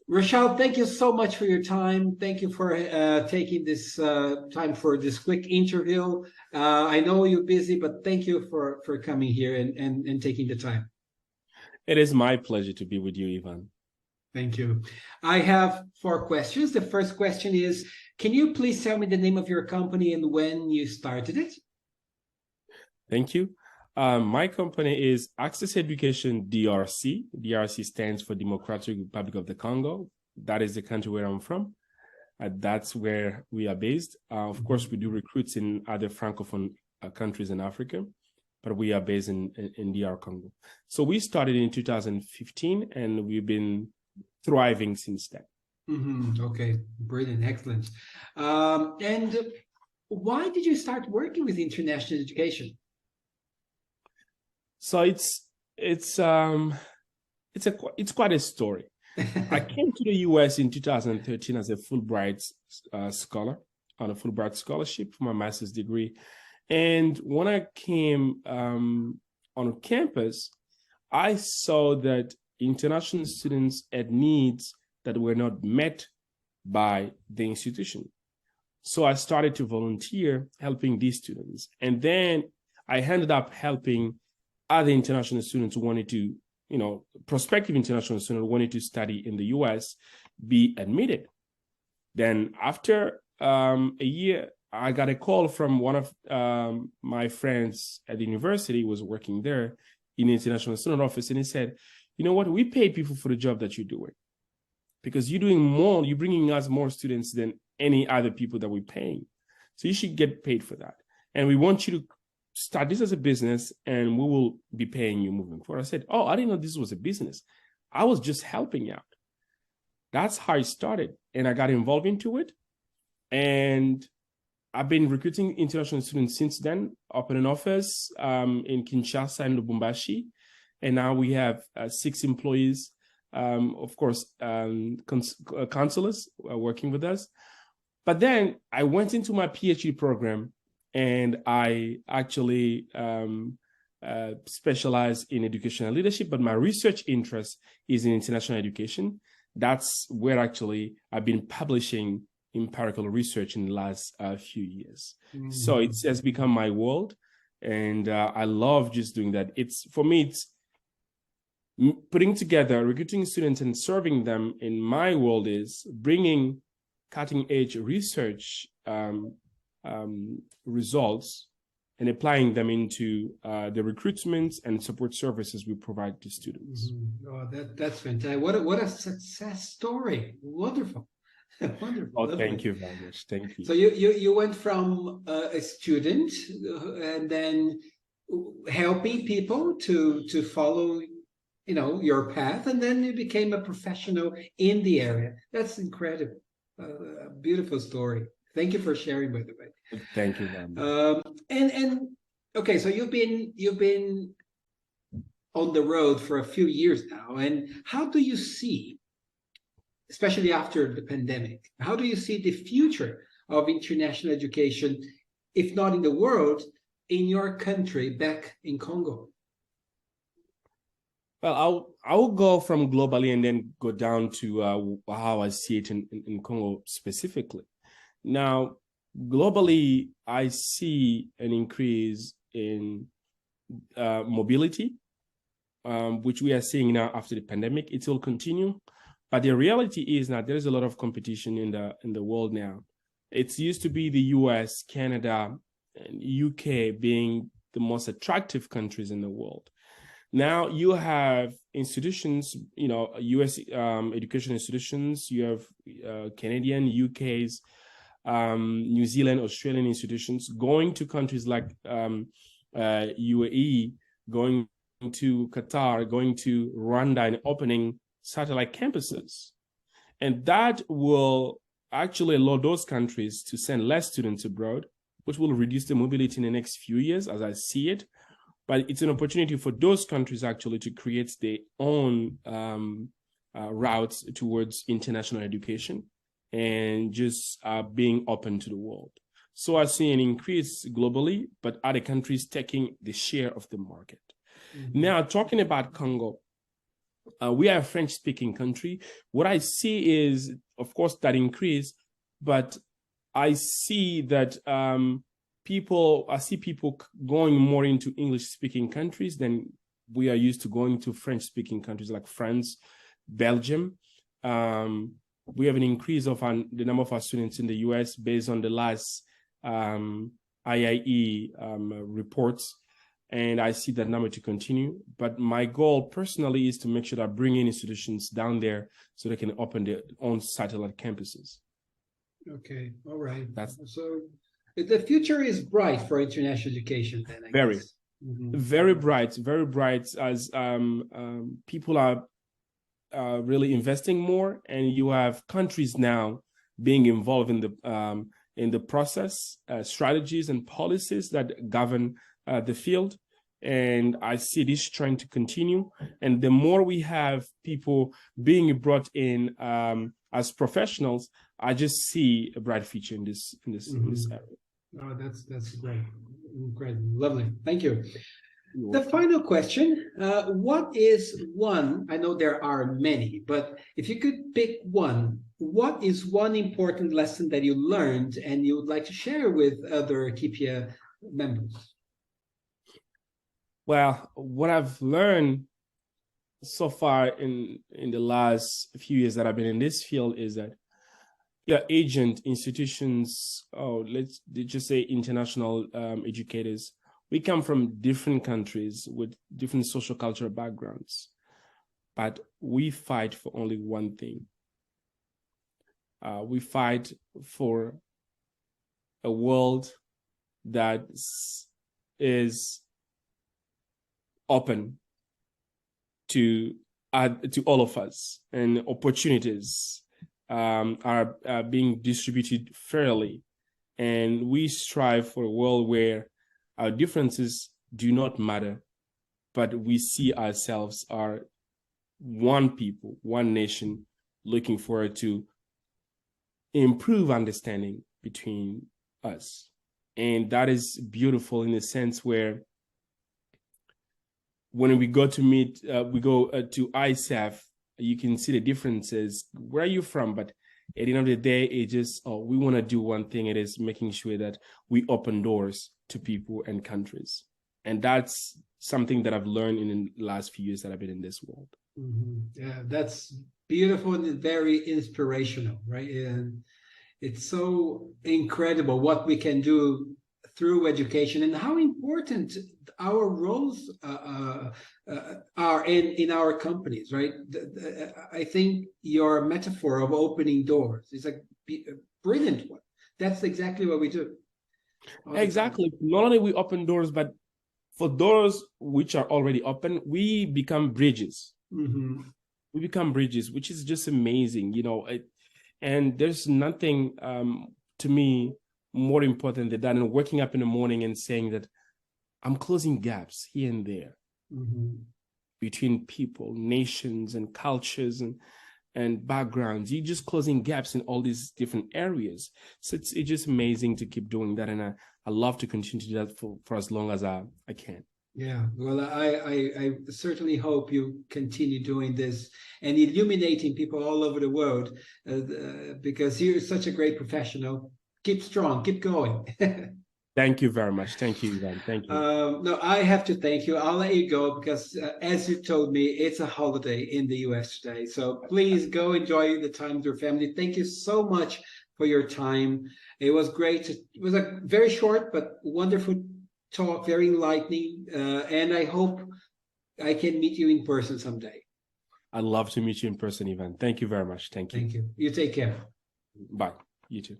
Rachal, thank you so much for your time. Thank you for taking this time for this quick interview. I know you're busy, but thank you for coming here and taking the time. It is my pleasure to be with you, Ivan. Thank you. I have four questions. The first question is, can you please tell me the name of your company and when you started it? Thank you. My company is Access Education DRC. DRC stands for Democratic Republic of the Congo. That is the country where I'm from. That's where we are based. Of course, we do recruits in other Francophone countries in Africa, but we are based in DR Congo. So we started in 2015, and we've been thriving since then. Okay, brilliant, excellent. And why did you start working with international education? So it's quite a story. I came to the US in 2013 as a Fulbright scholar on a Fulbright scholarship for my master's degree. And when I came on campus, I saw that international students had needs that were not met by the institution. So I started to volunteer helping these students. And then I ended up helping other international students who wanted to, prospective international students who wanted to study in the US be admitted. Then after a year, I got a call from one of my friends at the university who was working there in the international student office. And he said, you know what, we pay people for the job that you're doing because you're doing more, you're bringing us more students than any other people that we're paying. So you should get paid for that. And we want you to start this as a business and we will be paying you moving forward. I said, oh, I didn't know this was a business. I was just helping out. That's how it started. And I got involved into it. And I've been recruiting international students since then, opened an office in Kinshasa and Lubumbashi. And now we have 6 employees, of course, counselors working with us. But then I went into my PhD program and I actually specialize in educational leadership, but my research interest is in international education. That's where actually I've been publishing empirical research in the last few years. So it has become my world, and I love just doing that. For me, it's putting together, recruiting students and serving them in my world is bringing cutting edge research results and applying them into the recruitment and support services we provide to students. Oh, that's fantastic. What a success story. Wonderful. Wonderful. Oh, thank you very much. Thank you. So you went from a student and then helping people to follow, your path, and then you became a professional in the area. That's incredible. A beautiful story. Thank you for sharing, by the way. Thank you very much. And okay, so you've been on the road for a few years now, and how do you see, especially after the pandemic, how do you see the future of international education, if not in the world, in your country, back in Congo? Well, I'll go from globally and then go down to how I see it in Congo specifically. Now, globally, I see an increase in mobility, which we are seeing now after the pandemic. It will continue. But the reality is that there is a lot of competition in the world now. It used to be the US, Canada, and UK being the most attractive countries in the world. Now you have institutions, US education institutions, you have Canadian, UK's, New Zealand, Australian institutions going to countries like UAE, going to Qatar, going to Rwanda and opening satellite campuses. And that will actually allow those countries to send less students abroad, which will reduce the mobility in the next few years as I see it. But it's an opportunity for those countries actually to create their own routes towards international education and just being open to the world. So I see an increase globally, but other countries taking the share of the market. Now, talking about Congo, We are a French-speaking country. What I see is, of course, that increase, but I see that I see people going more into English-speaking countries than we are used to going to French-speaking countries like France, Belgium. We have an increase of the number of our students in the US based on the last IIE reports. And I see that number to continue. But my goal personally is to make sure that I bring in institutions down there so they can open their own satellite campuses. Okay, all right. So the future is bright for international education then, I guess. Very bright, as people are really investing more, and you have countries now being involved in the process, strategies and policies that govern the field. And I see this trend to continue. And the more we have people being brought in as professionals, I just see a bright future in this area. Oh, that's great. Great. Lovely. Thank you. The final question, what is one, I know there are many, but if you could pick one, what is one important lesson that you learned and you would like to share with other CPIEA members? Well, what I've learned so far in the last few years that I've been in this field is that agent institutions, let's just say international educators, we come from different countries with different social cultural backgrounds, but we fight for only one thing. We fight for a world that is open to all of us, and opportunities are being distributed fairly. And we strive for a world where our differences do not matter, but we see ourselves are one people, one nation, looking forward to improve understanding between us. And that is beautiful in the sense where when we go to meet, we go to ISAF, you can see the differences. Where are you from? But at the end of the day, it just, we want to do one thing. It is making sure that we open doors to people and countries. And that's something that I've learned in the last few years that I've been in this world. Yeah, that's beautiful and very inspirational, right? And it's so incredible what we can do through education and how important our roles are in our companies, right? I think your metaphor of opening doors is a brilliant one. That's exactly what we do. Exactly. Not only we open doors, but for doors which are already open, we become bridges. We become bridges, which is just amazing, and there's nothing to me more important than that, and waking up in the morning and saying that I'm closing gaps here and there between people, nations, and cultures and backgrounds. You're just closing gaps in all these different areas. So it's just amazing to keep doing that, and I love to continue to do that for as long as I can. Yeah, well, I certainly hope you continue doing this and illuminating people all over the world, because you're such a great professional. Keep strong, keep going. Thank you very much. Thank you, Ivan. Thank you. No, I have to thank you. I'll let you go because as you told me, it's a holiday in the US today. So please go enjoy the time with your family. Thank you so much for your time. It was great. It was a very short but wonderful talk, very enlightening. And I hope I can meet you in person someday. I'd love to meet you in person, Ivan. Thank you very much. Thank you. Thank you. You take care. Bye. You too.